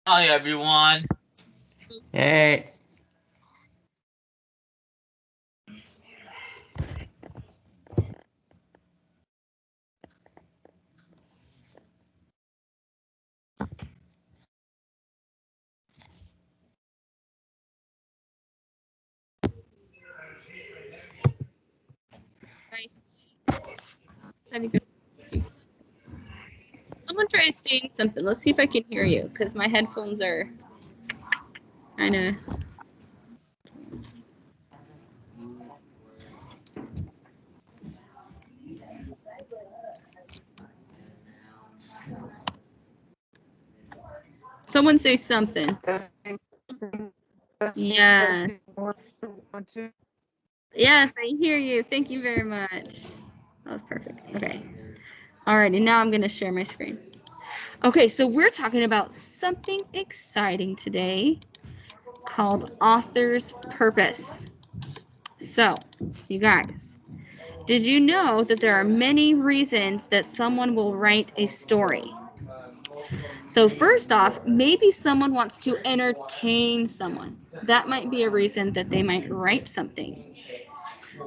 Hi, everyone. Hey. Someone try saying something. Let's see if I can hear you, because my headphones are kind of. Someone say something. Yes. Yes, I hear you. Thank you very much. That was perfect. Okay. Alrighty, now I'm going to share my screen. Okay, so we're talking about something exciting today called author's purpose. So, you guys, did you know that there are many reasons that someone will write a story? So first off, maybe someone wants to entertain someone. That might be a reason that they might write something.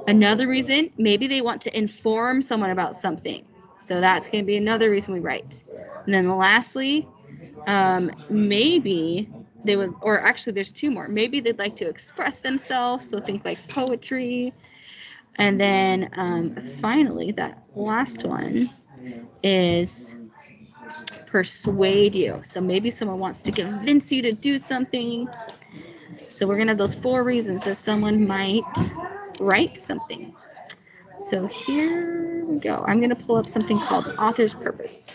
Another reason, maybe they want to inform someone about something. So that's going to be another reason we write. And then lastly, maybe they would, or actually there's two more. Maybe they'd like to express themselves. So think like poetry. And then finally, that last one is persuade you. So maybe someone wants to convince you to do something. So we're going to have those 4 reasons that someone might write something. So here we go. I'm going to pull up something called author's purpose.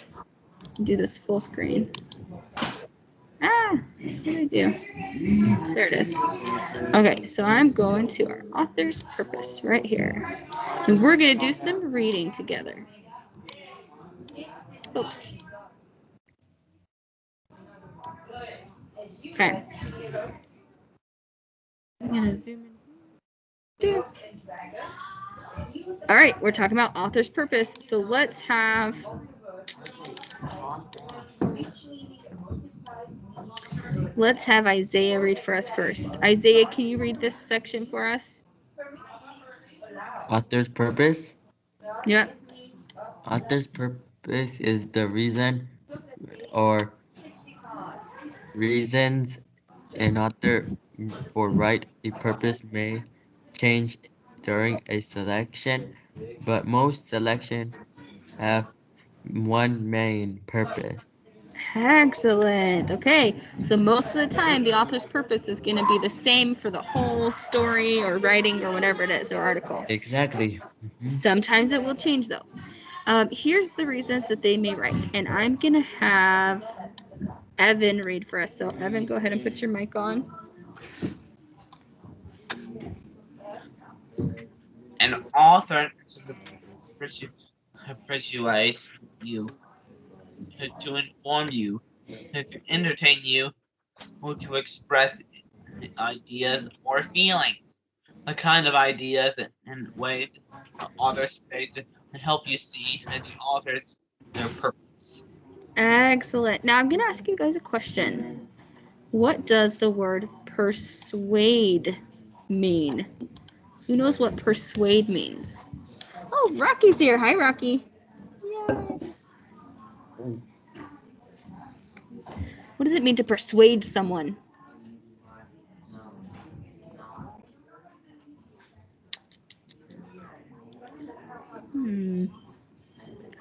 Do this full screen. What did I do? There it is. Okay, so I'm going to our author's purpose right here. And we're going to do some reading together. Oops. Okay. I'm going to zoom in. All right, we're talking about author's purpose. So let's have Isaiah read for us first. Isaiah, can you read this section for us? Author's purpose? Yep. Author's purpose is the reason or reasons an author for write a purpose may change during a selection, but most selections have one main purpose. Excellent. Okay, so most of the time, the author's purpose is going to be the same for the whole story or writing or whatever it is or article. Exactly. Sometimes it will change though. Here's the reasons that they may write, and I'm going to have Evan read for us. So Evan, go ahead and put your mic on. An author persuade you, to inform you, to entertain you, or to express ideas or feelings. The kind of ideas and ways authors say to help you see the author's their purpose. Excellent. Now I'm going to ask you guys a question. What does the word persuade mean? Who knows what persuade means? Oh, Rocky's here. Hi, Rocky. What does it mean to persuade someone?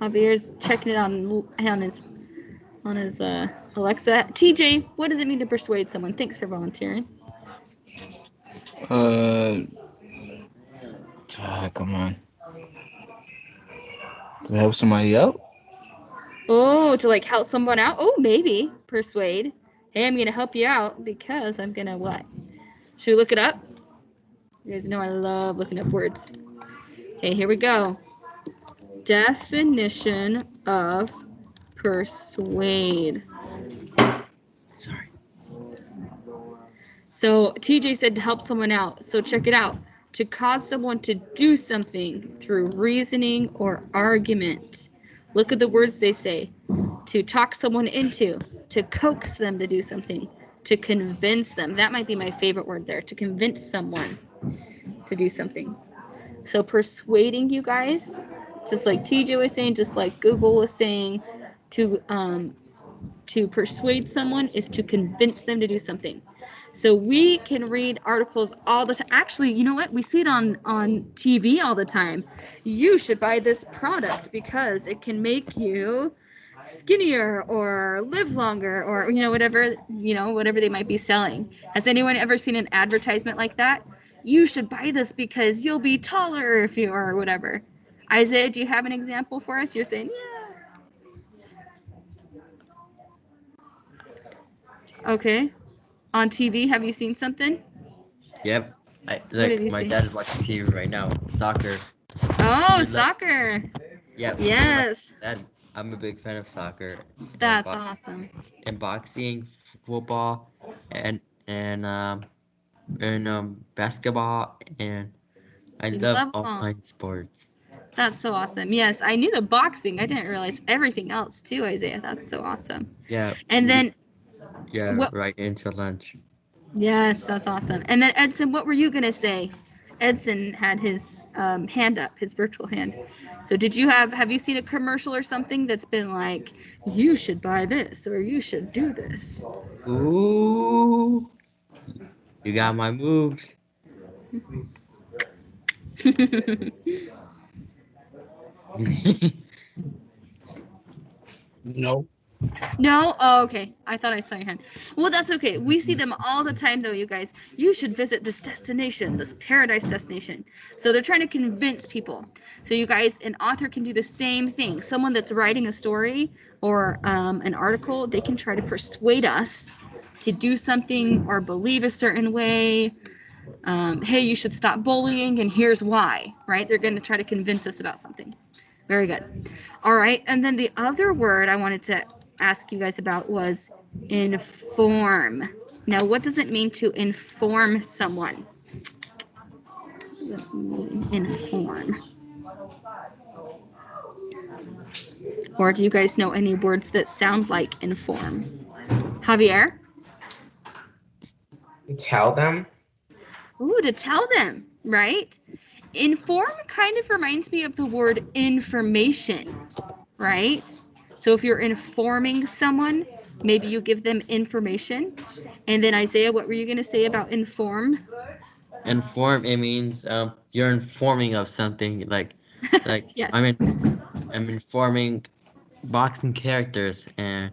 Javier's checking it on his Alexa. TJ, what does it mean to persuade someone? Thanks for volunteering. Come on. To help somebody out? Oh, to like help someone out? Oh, maybe. Persuade. Hey, I'm going to help you out because I'm going to what? Should we look it up? You guys know I love looking up words. Okay, here we go. Definition of persuade. Sorry. So TJ said to help someone out. So check it out. To cause someone to do something through reasoning or argument. Look at the words they say. To talk someone into, to coax them to do something, to convince them. That might be my favorite word there, to convince someone to do something. So persuading you guys, just like TJ was saying, just like Google was saying, to persuade someone is to convince them to do something. So we can read articles all the time. Actually, you know what? We see it on TV all the time. You should buy this product because it can make you skinnier or live longer, or whatever they might be selling. Has anyone ever seen an advertisement like that? You should buy this because you'll be taller if you are, or whatever. Isaiah, do you have an example for us? You're saying, yeah. Okay. On TV, have you seen something? Yep. What Look, did you my see? dad is watching TV right now. Soccer. Oh, He loves- soccer. Yep. Yes. I'm a big fan of soccer. That's awesome. And boxing, football, and basketball, and I You love love all all. kinds of sports. That's so awesome. Yes, I knew the boxing. I didn't realize everything else too, Isaiah. That's so awesome. Yeah. And then what? Right into lunch. Yes, that's awesome. And then Edson, what were you gonna say? Edson had his hand up, his virtual hand. So did you have you seen a commercial or something that's been like, you should buy this or you should do this? Ooh, you got my moves. No. No? Oh, okay. I thought I saw your hand. Well, that's okay. We see them all the time, though, you guys. You should visit this destination, this paradise destination. So they're trying to convince people. So you guys, an author can do the same thing. Someone that's writing a story or an article, they can try to persuade us to do something or believe a certain way. Hey, you should stop bullying, and here's why, right? They're going to try to convince us about something. Very good. All right. And then the other word I wanted to ask you guys about was inform. Now, what does it mean to inform someone? Inform. Or do you guys know any words that sound like inform? Javier? Tell them. Ooh, to tell them, right? Inform kind of reminds me of the word information, right? So if you're informing someone, maybe you give them information. And then Isaiah, what were you going to say about inform? Inform, it means you're informing of something, like Yes. I'm informing boxing characters, and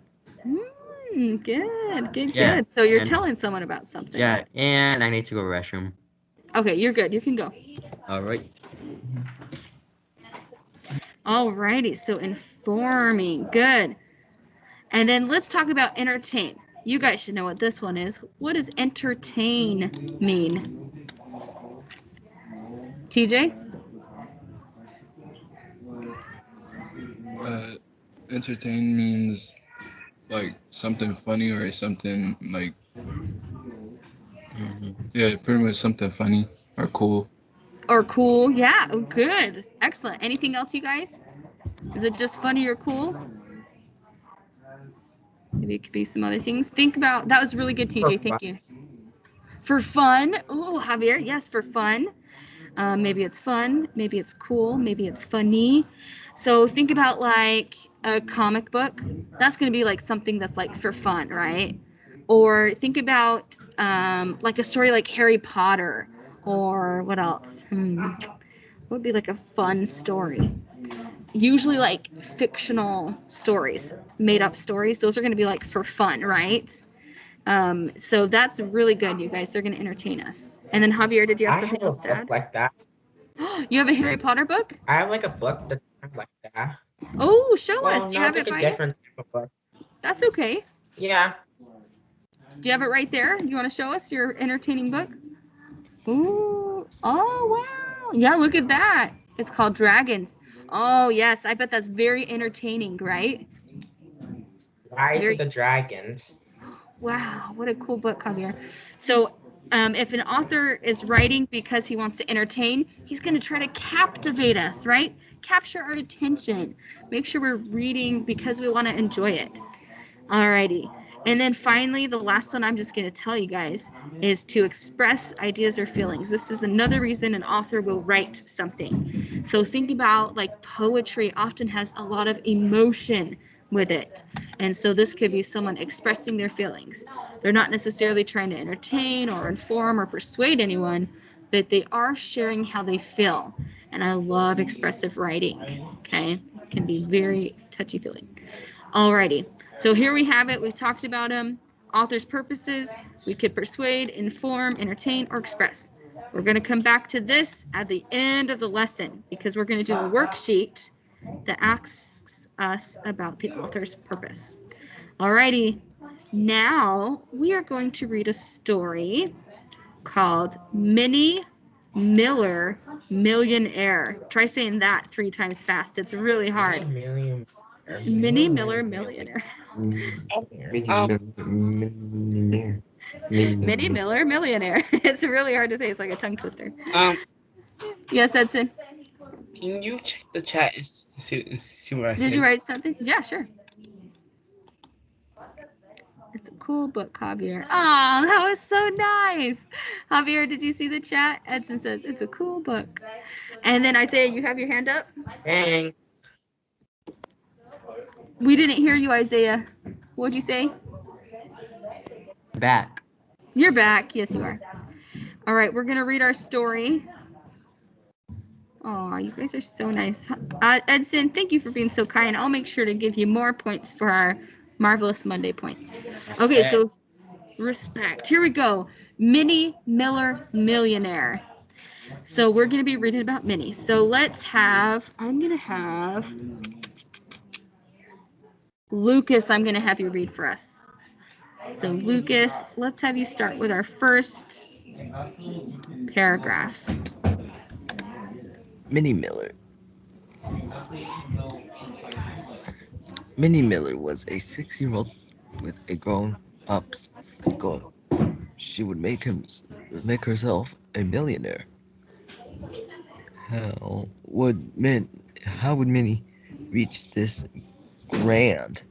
Good. So you're telling someone about something. yeah, and I need to go restroom. Okay, you're good. You can go. All right. Alrighty, so informing. Good. And then let's talk about entertain. You guys should know what this one is. What does entertain mean? TJ? Entertain means like something funny or something like, yeah, pretty much something funny or cool. Or cool. Yeah, oh, good. Excellent. Anything else, you guys? Is it just funny or cool? Maybe it could be some other things. Think about, that was really good, TJ. Thank you. For fun. Ooh, Javier. Yes, for fun. Maybe it's fun. Maybe it's cool. Maybe it's funny. So think about like a comic book. That's going to be like something that's like for fun, right? Or think about like a story like Harry Potter, or what else? What would be like a fun story? Usually like fictional stories, made up stories. Those are going to be like for fun, right? So that's really good, you guys. They're going to entertain us. And then Javier, did you have I something have a else to book add? like that. You have a Harry Potter book? I have like a book that's kind of like that. Oh, show us. Well, Do you no, have it's it like by a you? different type of book. That's okay. Yeah. Do you have it right there? You want to show us your entertaining book? Ooh. Oh, wow. Yeah, look at that. It's called Dragons. Oh, yes. I bet that's very entertaining, right? Rise Very of the Dragons. Wow, what a cool book, Javier. So if an author is writing because he wants to entertain, he's going to try to captivate us, right? Capture our attention. Make sure we're reading because we want to enjoy it. Alrighty. And then finally, the last one I'm just going to tell you guys is to express ideas or feelings. This is another reason an author will write something. So think about like poetry often has a lot of emotion with it. And so this could be someone expressing their feelings. They're not necessarily trying to entertain or inform or persuade anyone, but they are sharing how they feel. And I love expressive writing. Okay, it can be very touchy-feely. Alrighty, so here we have it. We've talked about them. Author's purposes. We could persuade, inform, entertain, or express. We're going to come back to this at the end of the lesson because we're going to do a worksheet that asks us about the author's purpose. Alrighty, now we are going to read a story called Minnie Miller Millionaire. Try saying that 3 times fast. It's really hard. Minnie Miller Millionaire. Millionaire. Minnie Miller Millionaire. It's really hard to say. It's like a tongue twister. Yes, Edson. Can you check the chat and see what I said? Did you write something? Yeah, sure. It's a cool book, Javier. Oh, that was so nice. Javier, did you see the chat? Edson says it's a cool book. And then Isaiah, you have your hand up? Thanks. We didn't hear you, Isaiah. What'd you say? Back. You're back. Yes, you are. All right, we're going to read our story. Oh, you guys are so nice. Edson, thank you for being so kind. I'll make sure to give you more points for our Marvelous Monday points. Okay, so respect. Here we go. Minnie Miller Millionaire. So we're going to be reading about Minnie. So let's have, I'm going to have Lucas, I'm going to have you read for us. So Lucas, let's have you start with our first paragraph. Minnie Miller. Minnie Miller was a 6-year-old with a grown-up's goal. She would make herself a millionaire. How would Minnie reach this grand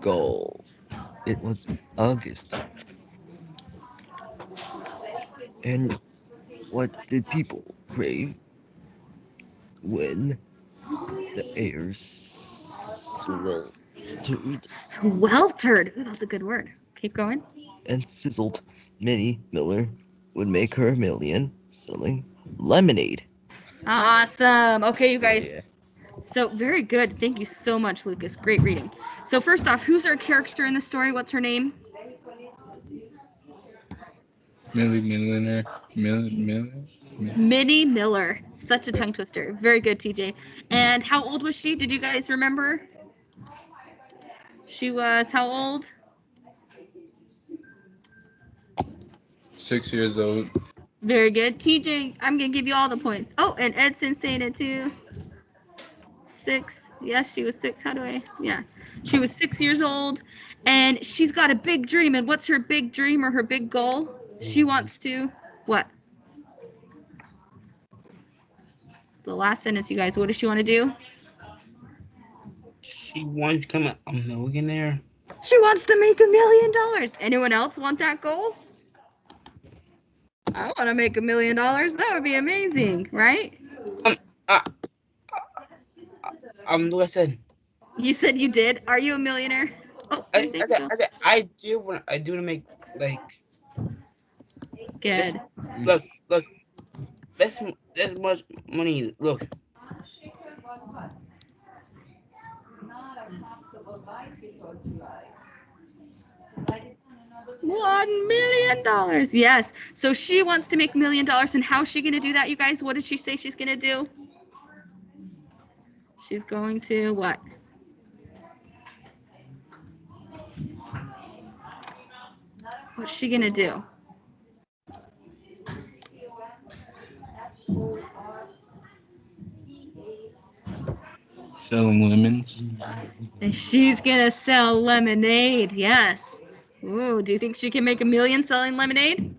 goal? It was August. And what did people crave when the air sweltered Sweltered. Ooh, that's a good word. Keep going. and sizzled? Minnie Miller would make her million selling lemonade. Awesome. Okay, you guys. Yeah. So very good. Thank you so much, Lucas. Great reading. So first off, who's our character in the story? What's her name? Millionaire. Minnie Miller. Such a tongue twister. Very good, TJ. And how old was she? Did you guys remember? She was how old? 6 years old. Very good. TJ, I'm going to give you all the points. Oh, and Edson's saying it too. 6. Yes, she was 6. How do I? Yeah. She was 6 years old, and she's got a big dream. And what's her big dream or her big goal? She wants to what? The last sentence, you guys. What does she want to do? She wants to become a millionaire. She wants to make $1 million. Anyone else want that goal? I want to make $1 million. That would be amazing, right? Listen. You said you did. Are you a millionaire? Oh, I do want. I do to make like. Good. Look. This much money. Look. $1 million. Yes. So she wants to make $1 million. And how's she going to do that, you guys? What did she say she's going to do? She's going to what? What's she going to do? Selling lemons. She's going to sell lemonade. Yes. Ooh, do you think she can make $1 million selling lemonade?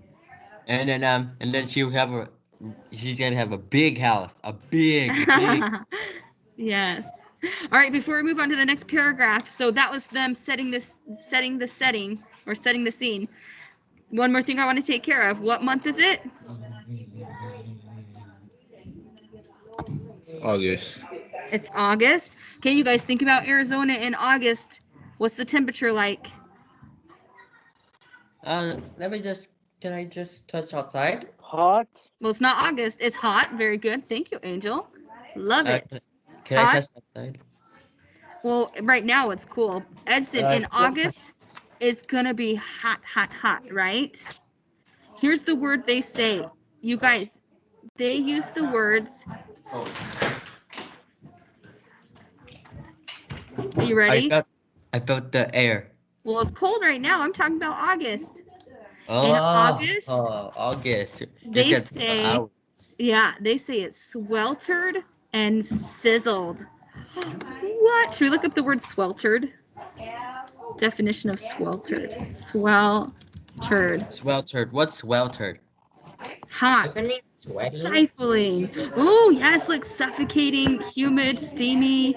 And then she's gonna have a big house. A big. Yes. All right, before we move on to the next paragraph, so that was them setting the scene. One more thing I want to take care of. What month is it? August. It's August. Okay, you guys think about Arizona in August. What's the temperature like? Let me just. Can I just touch outside? Hot. Well, it's not August. It's hot. Very good. Thank you, Angel. Love it. Can I Hot. touch outside? Well, right now it's cool. Edson, in August, it's gonna be hot, hot, hot, right? Here's the word they say. You guys, they use the words. Are you ready? I felt the air. Well, it's cold right now. I'm talking about August. Oh, In August, August. they You can say, yeah, they say it's sweltered and sizzled. What? Should we look up the word sweltered? Definition of sweltered. Sweltered. What's sweltered? Hot. Doesn't it mean sweaty? Stifling. Oh, yes, like suffocating, humid, steamy,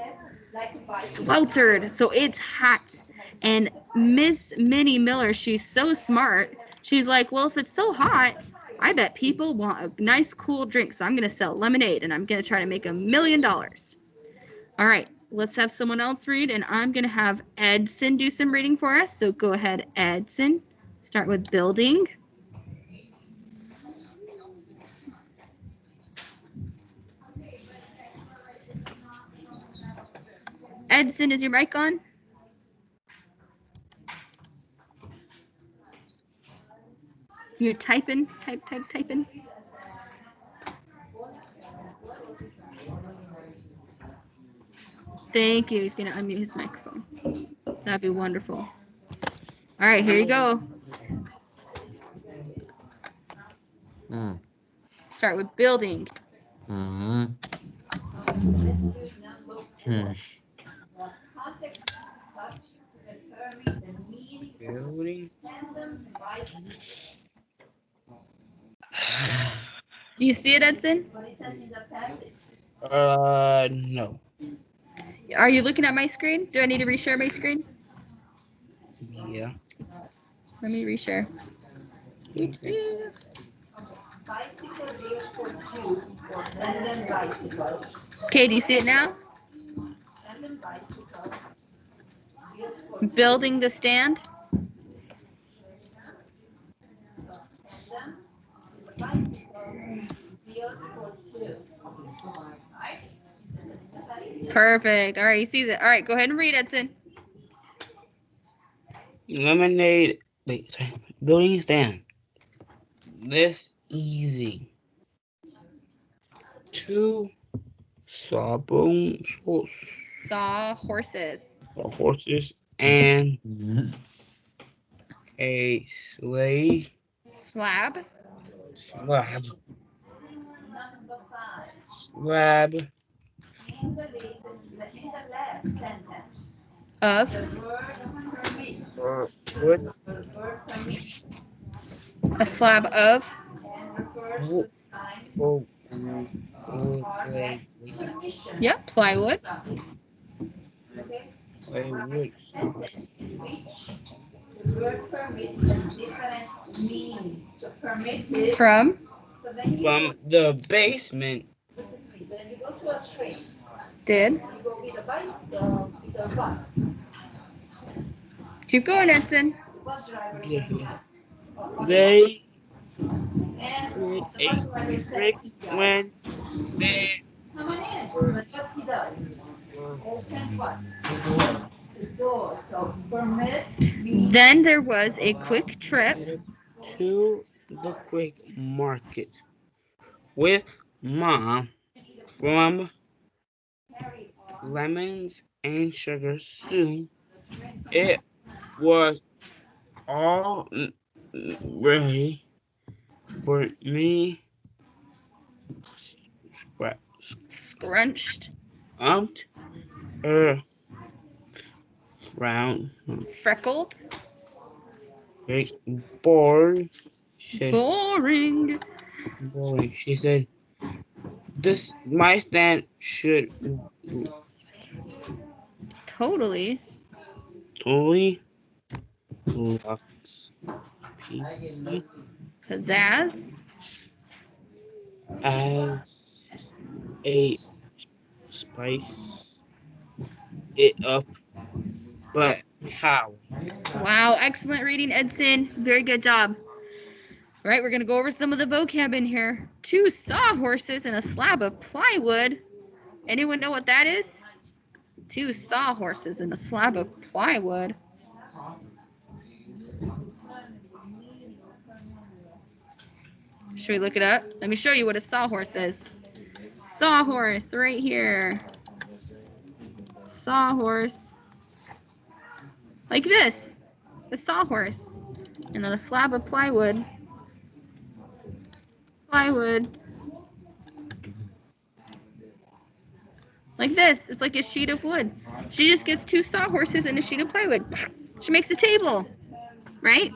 sweltered. So it's hot. And Miss Minnie Miller, she's so smart. She's like, well, if it's so hot, I bet people want a nice cool drink. So I'm going to sell lemonade and I'm going to try to make $1 million. All right, let's have someone else read. And I'm going to have Edson do some reading for us. So go ahead, Edson. Start with building. Edson, is your mic on? You're typing, typing. Thank you. He's going to unmute his microphone. That'd be wonderful. All right, here you go. Start with building. Building. Do you see it, Edson? No. Are you looking at my screen? Do I need to reshare my screen? Yeah. Let me reshare. Okay. Okay, do you see it now? Building the stand. Perfect. All right, he sees it. All right, go ahead and read, Edson. Lemonade. Wait, sorry. Building stand. This easy. Two sawbones, Saw horses. horses, and a sleigh Slab. slab. Of. Wood. A slab of. Wood. Wood. Yep, plywood. Wood. From. From the basement. Did. Keep going, Edson. They did a trick when they were Then there was a quick trip to the quick market with Mom from lemons and sugar. Soon it was all ready for me. scrunched, Out her frown, freckled, bored. She said, boring. boring. She said, "This my stand should totally Totally looks pizza pizzazz. as a spice it up, but how? Wow, excellent reading, Edson. Very good job. All right, we're going to go over some of the vocab in here. 2 sawhorses and a slab of plywood. Anyone know what that is? 2 sawhorses and a slab of plywood. Should we look it up? Let me show you what a sawhorse is. Sawhorse right here. Sawhorse. Like this. The sawhorse. And then a slab of plywood. Plywood. Like this. It's like a sheet of wood. She just gets 2 sawhorses and a sheet of plywood. She makes a table. Right?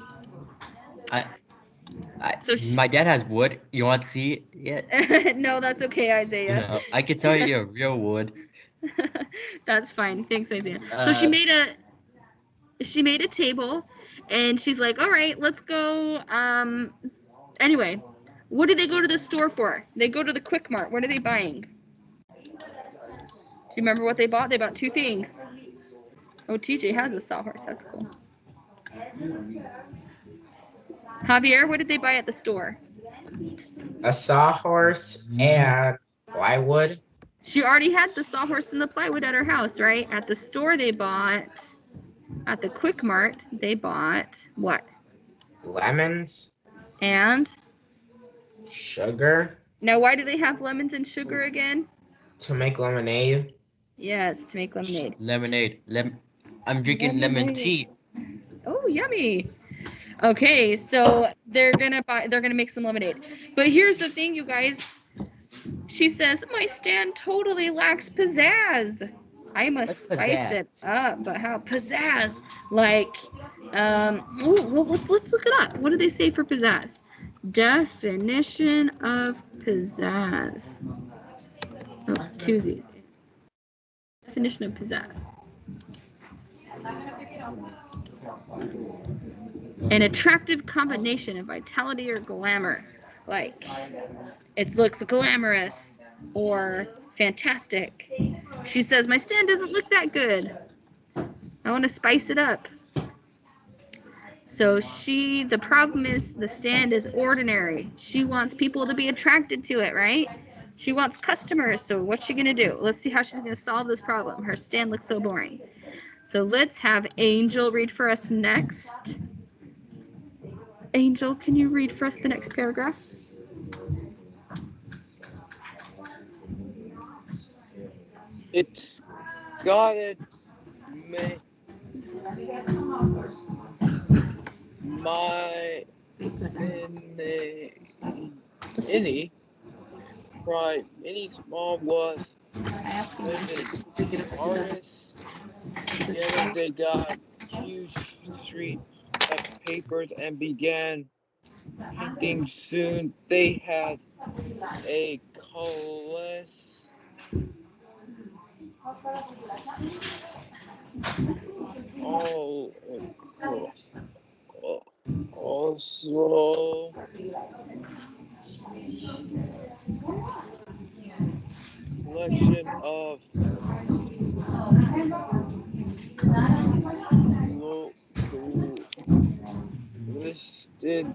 My dad has wood. You want to see it yet? No, that's okay, Isaiah. No, I can tell you real wood. That's fine. Thanks, Isaiah. So she made a table, and she's like, all right, let's go. Anyway, what did they go to the store for? They go to the Quick Mart. What are they buying? Do you remember what they bought? They bought 2 things. Oh, TJ has a sawhorse. That's cool. Javier, what did they buy at the store? A sawhorse and plywood. She already had the sawhorse and the plywood at her house, right? At the store they bought, at the Quick Mart, they bought what? Lemons. And? Sugar. Now, why do they have lemons and sugar again? To make lemonade. Yes, to make lemonade. Lemonade. I'm drinking lemon tea. Oh, yummy. Okay, so they're gonna make some lemonade. But here's the thing, you guys. She says, my stand totally lacks pizzazz. I must spice it up, but how pizzazz? Like, let's look it up. What do they say for pizzazz? Definition of pizzazz. Oh, 2 Z's. Definition of pizzazz. An attractive combination of vitality or glamour. Like, it looks glamorous or fantastic. She says, my stand doesn't look that good. I want to spice it up. So the problem is the stand is ordinary. She wants people to be attracted to it, right? She wants customers. So what's she going to do? Let's see how she's going to solve this problem. Her stand looks so boring. So let's have Angel read for us next. Angel, can you read for us the next paragraph? It's gotta any try many small was living artists. Together they got huge sheet of papers and began painting. Soon they had a colorless all also collection of listed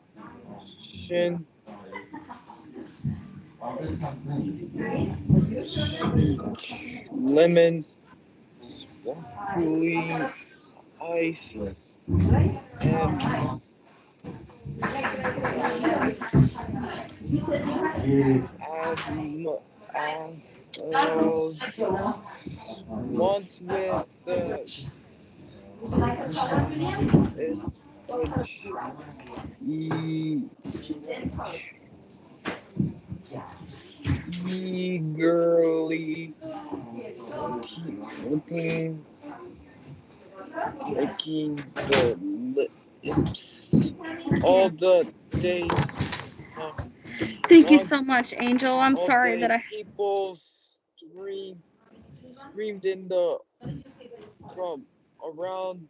lemons, sparkling ice, and once with the which eagerly looking licking the lips all the days. Thank you so much, Angel. I'm sorry that people screamed in the from around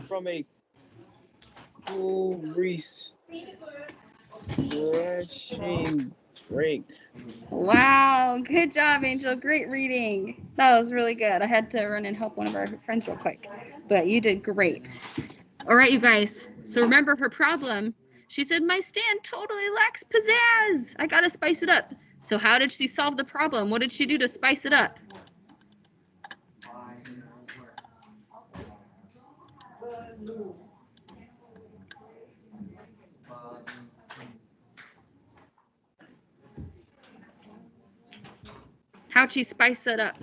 from a cool refreshing drink. Wow, good job, Angel. Great reading. That was really good. I had to run and help one of our friends real quick, but you did great. All right, you guys. So remember her problem. She said, my stand totally lacks pizzazz. I got to spice it up. So how did she solve the problem? What did she do to spice it up? How'd she spice it up?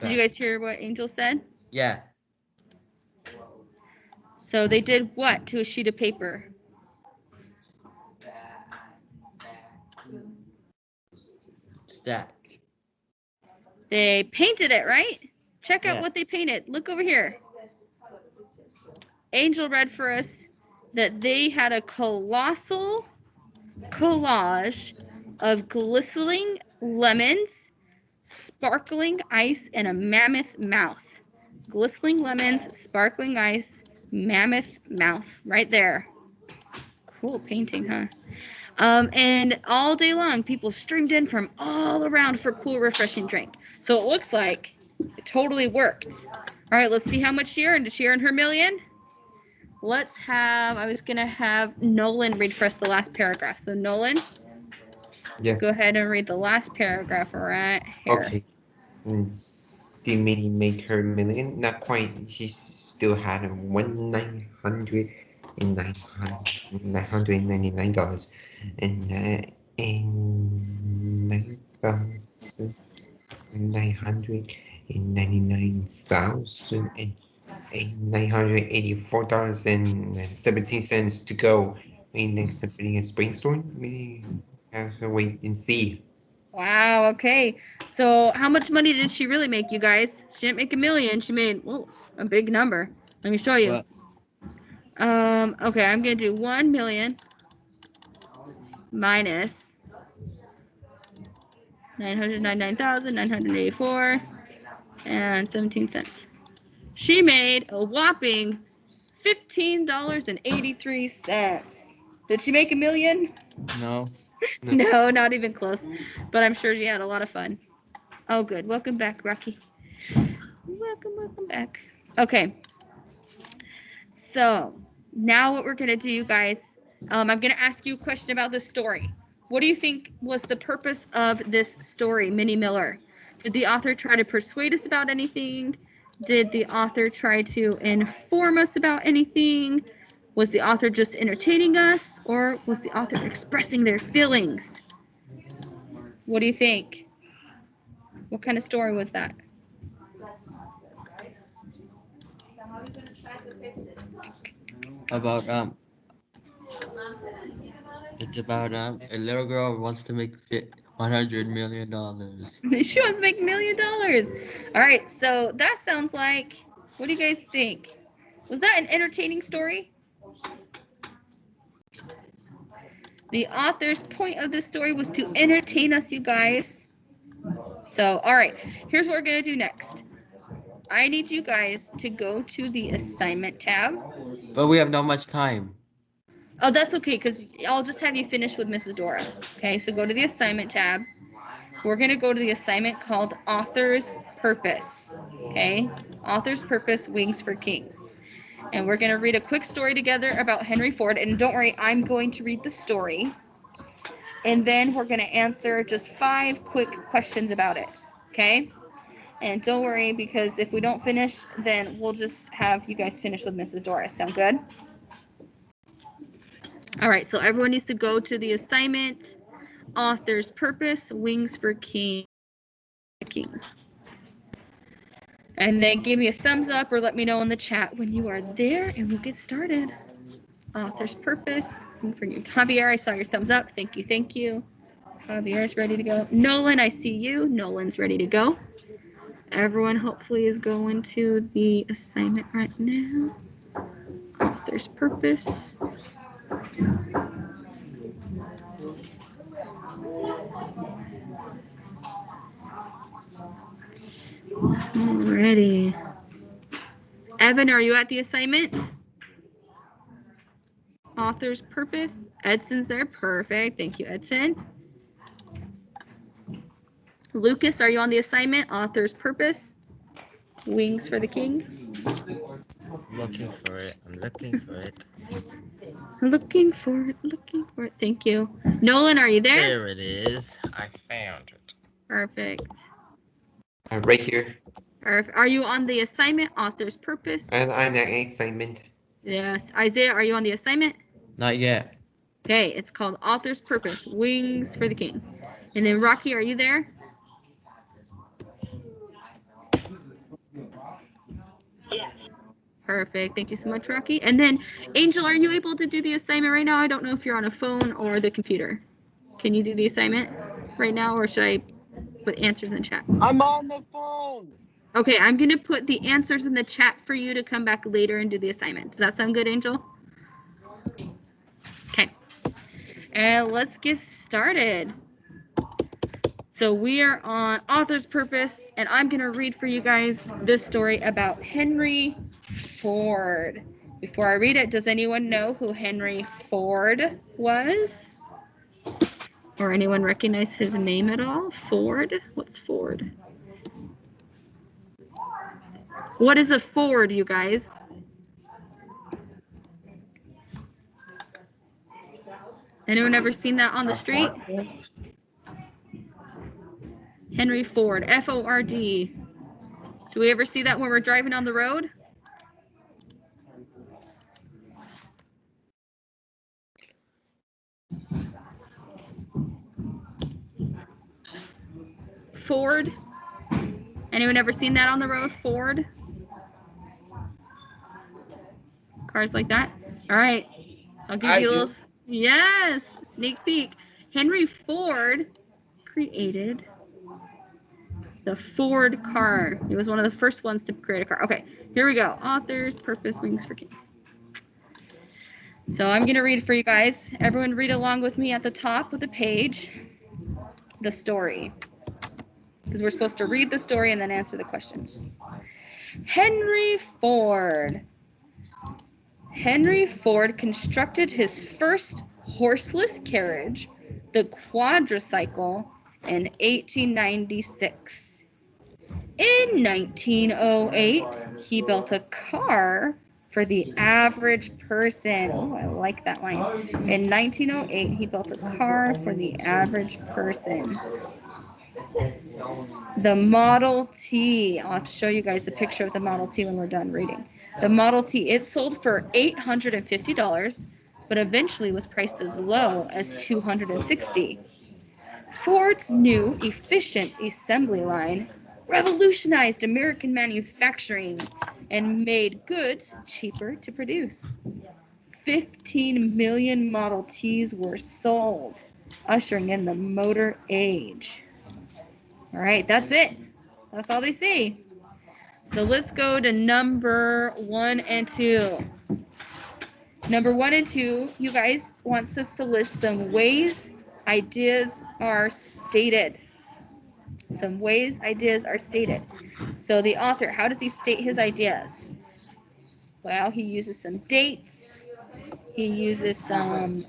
Did you guys hear what Angel said? Yeah. So they did what to a sheet of paper? Stack. They painted it, right? Check out Yeah. what they painted. Look over here. Angel read for us that they had a colossal collage of glistening lemons, sparkling ice, and a mammoth mouth. Glistening lemons, sparkling ice, mammoth mouth. Right there. Cool painting, huh? And all day long, people streamed in from all around for cool, refreshing drink. So it looks like it totally worked. All right, let's see how much she earned. Did she earn her million? Let's have, I was going to have Nolan read for us the last paragraph. So, Nolan, Yeah. go ahead and read the last paragraph right here. Okay. Did Minnie make her million? Not quite. She still had $1,999 and $989,984.17 to go. Next opening is brainstorm. We have to wait and see. Wow, okay. So, how much money did she really make, you guys? She didn't make a million. She made a big number. Let me show you. What? Okay, I'm going to do 1 million minus 999,984 and 17 cents. She made a whopping $15.83. Did she make a million? No. No, not even close. But I'm sure she had a lot of fun. Oh, good. Welcome back, Rocky. Welcome back. Okay. So now what we're going to do, you guys, I'm going to ask you a question about this story. What do you think was the purpose of this story, Minnie Miller? Did the author try to persuade us about anything? Did the author try to inform us about anything? Was the author just entertaining us? Or was the author expressing their feelings? What do you think? What kind of story was that? About it's about a little girl who wants to make $100 million. She wants to make $1 million. All right, so that sounds like, what do you guys think? Was that an entertaining story? The author's point of this story was to entertain us, you guys. So, all right, here's what we're going to do next. I need you guys to go to the assignment tab. But we have not much time. Oh, that's okay, because I'll just have you finish with Mrs. Dora. Okay, so go to the assignment tab. We're going to go to the assignment called Author's Purpose. Okay, Author's Purpose, Wings for Kings. And we're going to read a quick story together about Henry Ford. And don't worry, I'm going to read the story. And then we're going to answer just 5 quick questions about it. Okay? And don't worry, because if we don't finish, then we'll just have you guys finish with Mrs. Doris. Sound good? All right, so everyone needs to go to the assignment, Author's Purpose, Wings for Kings. And then give me a thumbs up or let me know in the chat when you are there, and we'll get started. Author's Purpose, for you. Javier, I saw your thumbs up. Thank you, thank you. Javier's ready to go. Nolan, I see you. Nolan's ready to go. Everyone hopefully is going to the assignment right now. Author's Purpose. Alrighty. Evan, are you at the assignment? Author's purpose. Edson's there. Perfect. Thank you, Edson. Lucas, are you on the assignment? Author's purpose. Wings for the king. Looking for it. I'm looking for it. Looking for it. Looking for it. Thank you. Nolan, are you there? There it is. I found it. Perfect. Right here. Are you on the assignment? Author's purpose. And I'm at assignment. Yes. Isaiah, are you on the assignment? Not yet. Okay, it's called Author's Purpose, Wings for the King. And then Rocky, are you there? Yes. Perfect. Thank you so much, Rocky. And then Angel, are you able to do the assignment right now? I don't know if you're on a phone or the computer. Can you do the assignment right now, or should I put answers in the chat? I'm on the phone. Okay, I'm going to put the answers in the chat for you to come back later and do the assignment. Does that sound good, Angel? Okay. And let's get started. So we are on Author's Purpose, and I'm going to read for you guys this story about Henry Ford. Before I read it, does anyone know who Henry Ford was? Or anyone recognize his name at all? Ford? What's Ford? What is a Ford, you guys? Anyone ever seen that on the street? Henry Ford, F-O-R-D. Do we ever see that when we're driving on the road? Ford? Anyone ever seen that on the road? Ford? Cars like that? All right. I'll give you a little. Yes, sneak peek. Henry Ford created the Ford car. He was one of the first ones to create a car. Okay, here we go. Author's Purpose, Wings for Kings. So I'm going to read for you guys. Everyone read along with me at the top of the page, the story. Because we're supposed to read the story and then answer the questions. Henry Ford. Henry Ford constructed his first horseless carriage, the quadricycle, in 1896. In 1908, he built a car for the average person. Oh, I like that line. In 1908, he built a car for the average person. The Model T. I'll have to show you guys a picture of the Model T when we're done reading. The Model T, it sold for $850, but eventually was priced as low as $260. Ford's new efficient assembly line revolutionized American manufacturing and made goods cheaper to produce. 15 million Model Ts were sold, ushering in the motor age. All right, that's it. That's all they say. So let's go to number 1 and 2. Number 1 and 2, you guys wants us to list some ways ideas are stated. Some ways ideas are stated. So the author, how does he state his ideas? Well, he uses some dates. He uses some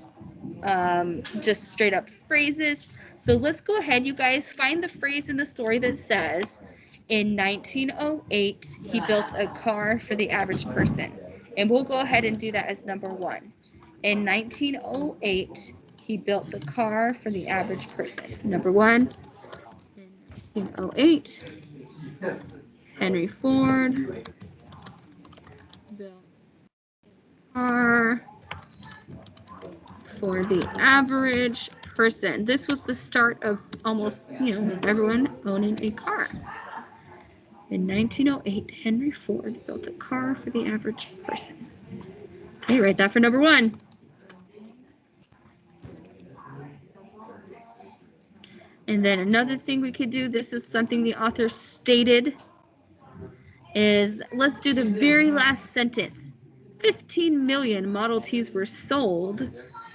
just straight up phrases. So let's go ahead, you guys, find the phrase in the story that says, in 1908, he built a car for the average person. And we'll go ahead and do that as number 1. In 1908, he built the car for the average person. Number 1. In 1908, Henry Ford built a car for the average person. This was the start of almost, everyone owning a car. In 1908, Henry Ford built a car for the average person. Okay, write that for number 1. And then another thing we could do, this is something the author stated, is let's do the very last sentence. 15 million Model Ts were sold,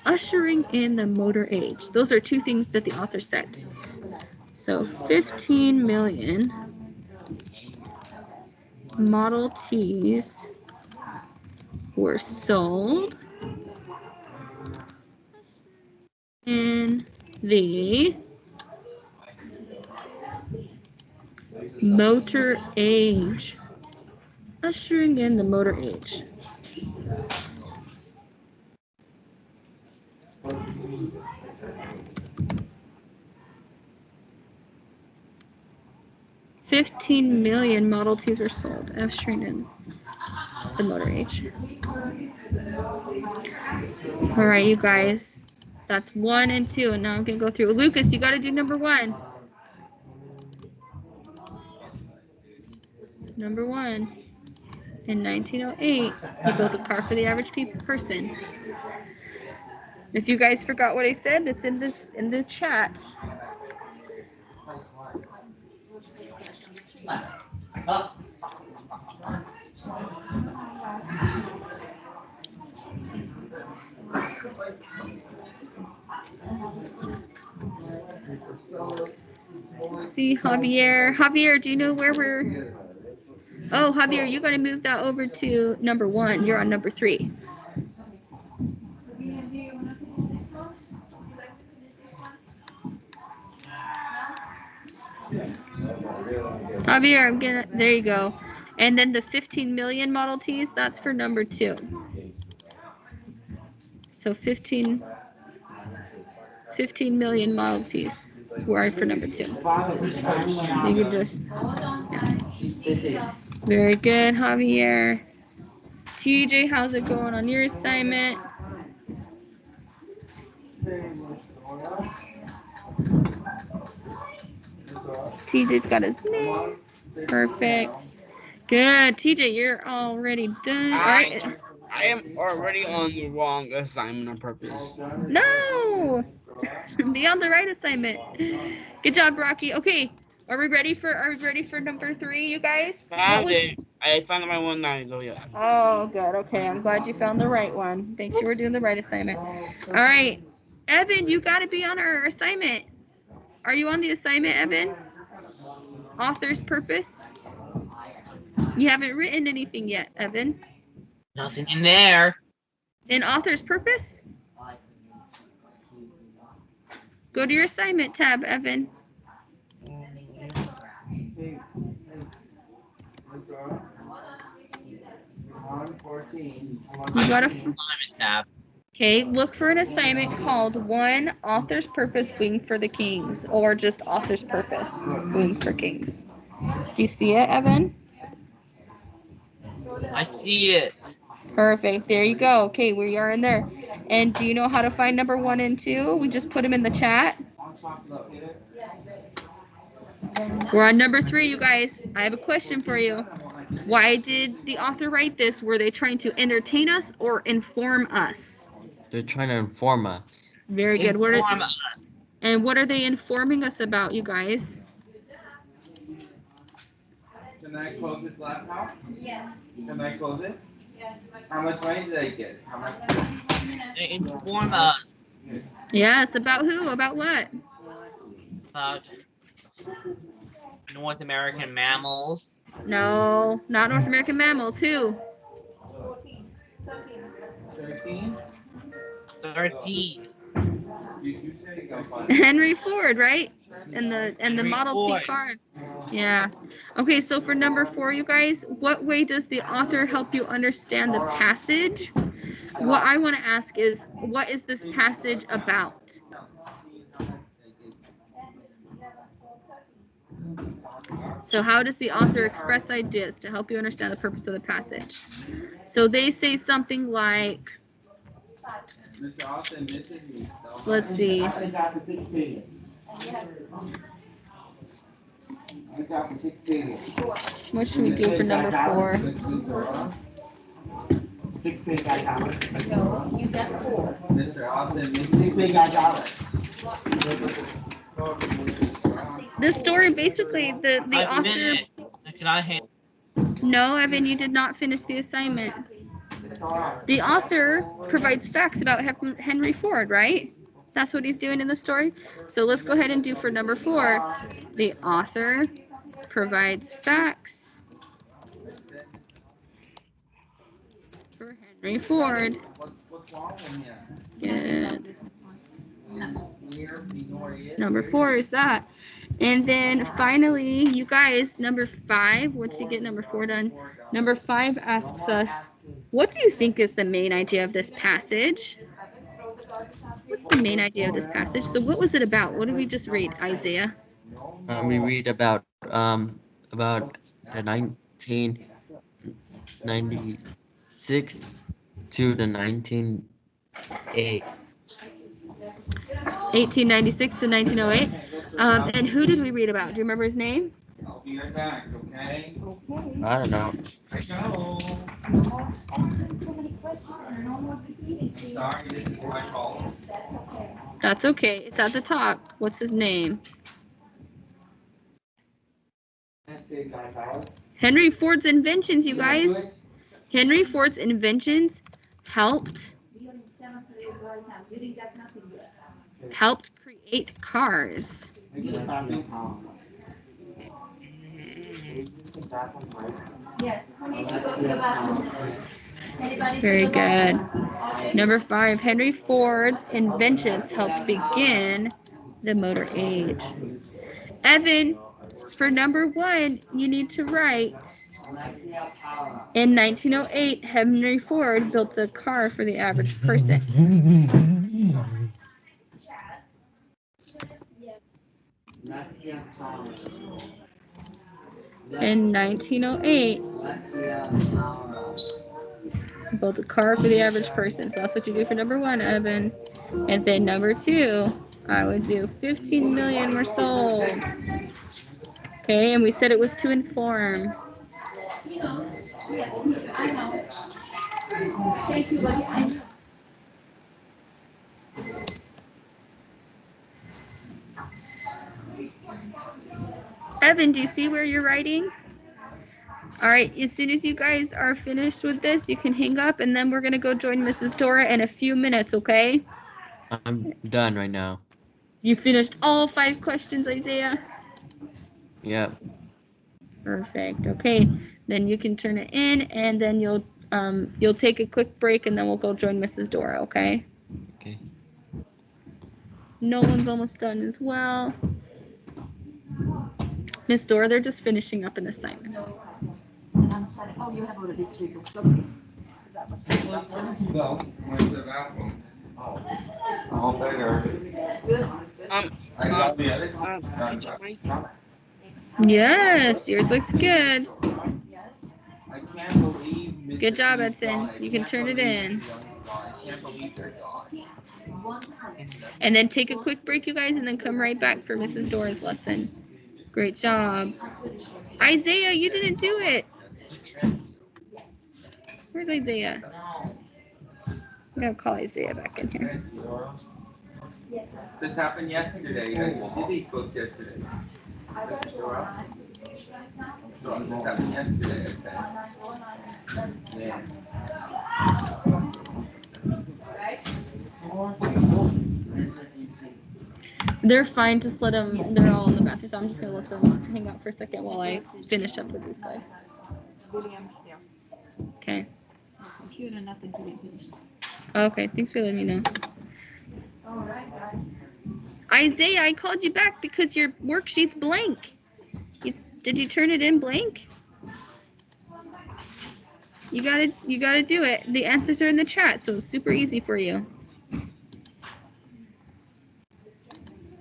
ushering in the motor age. Those are 2 things that the author said. So 15 million Model Ts were sold in the motor age. Ushering in the motor age. $15 million Model Ts were sold, ushering in the motor age. All right, you guys. That's 1 and 2, and now I'm gonna go through. Lucas, you gotta do number 1. Number 1. In 1908, he built a car for the average person. If you guys forgot what I said, it's in the chat. See, Javier. Javier, do you know where we're? Oh, Javier, you got to move that over to number 1. You're on number 3. Javier, I'm gonna. There you go. And then the 15 million Model Ts, that's for number 2. So 15 million Model Ts were for number 2. You could just. Yeah. Very good, Javier. TJ, how's it going on your assignment? TJ's got his name. Perfect. Good. TJ, you're already done. All right. I am already on the wrong assignment on purpose. No! Be on the right assignment. Good job, Rocky. Okay. Are we ready for number 3, you guys? Found it. I found the right one now. Go, yeah. Oh, good. Okay. I'm glad you found the right one. Thanks. You were doing the right assignment. All right. Evan, you got to be on our assignment. Are you on the assignment, Evan? Author's purpose? You haven't written anything yet, Evan. Nothing in there. In author's purpose? Go to your assignment tab, Evan. You got a assignment tab. Okay, look for an assignment called One Author's Purpose Wing for the Kings, or just Author's Purpose Wing for Kings. Do you see it, Evan? I see it. Perfect. There you go. Okay, we are in there. And do you know how to find number 1 and 2? We just put them in the chat. We're on number 3, you guys. I have a question for you. Why did the author write this? Were they trying to entertain us or inform us? They're trying to inform us. Very good. Inform us. And what are they informing us about, you guys? Can I close this laptop? Yes. Can I close it? Yes. How much money did I get? How much? They inform us Yes, about who? About what? about North American mammals. No, not North American mammals. Who? 13? 13. Henry Ford, right? And the Henry Model Ford. T car. Yeah. Okay, so for number 4, you guys, what way does the author help you understand the passage? What I want to ask is, what is this passage about? So how does the author express ideas to help you understand the purpose of the passage? So they say something like, let's see. What should we do for number 4? The story basically, the I author. finished. Can I hand? No, Evan, you did not finish the assignment. The author provides facts about Henry Ford, right? That's what he's doing in the story. So let's go ahead and do for number 4. The author provides facts for Henry Ford. What's wrong with him? Good. Weird. You know where he is? Number 4 is that. And then finally, you guys, number 5, once you get number 4 done, number 5 asks us, what do you think is the main idea of this passage? What's the main idea of this passage? So what was it about? What did we just read, Isaiah? We read about the 1996 to the 1908. 1896 to 1908. And who did we read about? Do you remember his name? I'll be right back, okay? I don't know. I go. Sorry, this is my fault. That's okay. It's at the top. What's his name? Henry Ford's inventions, you guys. Henry Ford's inventions helped create cars. Very good. Number 5, Henry Ford's inventions helped begin the motor age. Evan, for number 1, you need to write, in 1908, Henry Ford built a car for the average person. In 1908, built a car for the average person. So that's what you do for number 1, Evan. And then number 2, I would do 15 million were sold. Okay, and we said it was to inform. Evan, do you see where you're writing? All right, as soon as you guys are finished with this, you can hang up, and then we're going to go join Mrs. Dora in a few minutes, okay? I'm done right now. You finished all 5 questions, Isaiah? Yep. Perfect. Okay, then you can turn it in, and then you'll take a quick break, and then we'll go join Mrs. Dora, okay? Okay. Nolan's almost done as well. Miss Dora, they're just finishing up an assignment. Oh, you have already 3 books. Okay. No, where's the bathroom? Oh, there. I got the other side. Yes, yours looks good. I can't believe Mr. Good job, Lee's Edson. gone. I You can can't turn it believe in. Mr. Young's gone. I can't believe they're gone. And then take a quick break, you guys, and then come right back for Mrs. Dora's lesson. Great job. Isaiah, you didn't do it. Where's Isaiah? I gotta call Isaiah back in here. This happened yesterday. I did these books yesterday. So this happened yesterday, I said. Yeah. They're fine. Just let them. They're all in the bathroom, so I'm just gonna let them hang out for a second while I finish up with these guys. Okay. Okay. Thanks for letting me know. Isaiah, I called you back because your worksheet's blank. Did you turn it in blank? You gotta do it. The answers are in the chat, so it's super easy for you.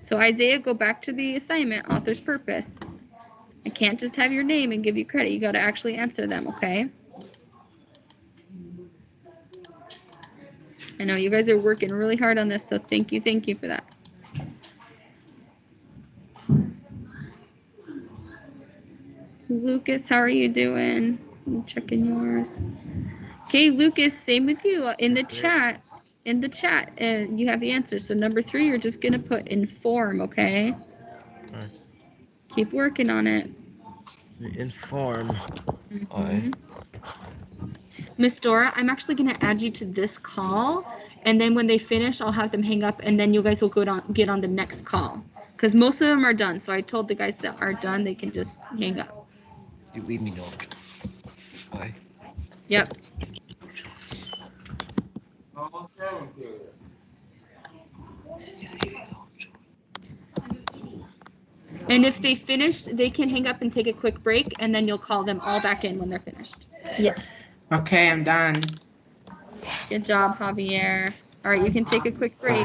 So Isaiah, go back to the assignment, author's purpose. I can't just have your name and give you credit. You gotta actually answer them, okay? I know you guys are working really hard on this, so thank you for that. Lucas, how are you doing? I'm checking yours. Okay, Lucas, same with you. In the chat, you have the answer. So number 3, you're just gonna put inform, okay? Alright. Keep working on it. Inform. I. Miss Dora, I'm actually gonna add you to this call, and then when they finish, I'll have them hang up, and then you guys will get on the next call. Because most of them are done, so I told the guys that are done, they can just hang up. You leave me no choice. Why? Yep. And if they finished, they can hang up and take a quick break, and then you'll call them all back in when they're finished. Yes. Okay, I'm done. Good job, Javier. All right, you can take a quick break.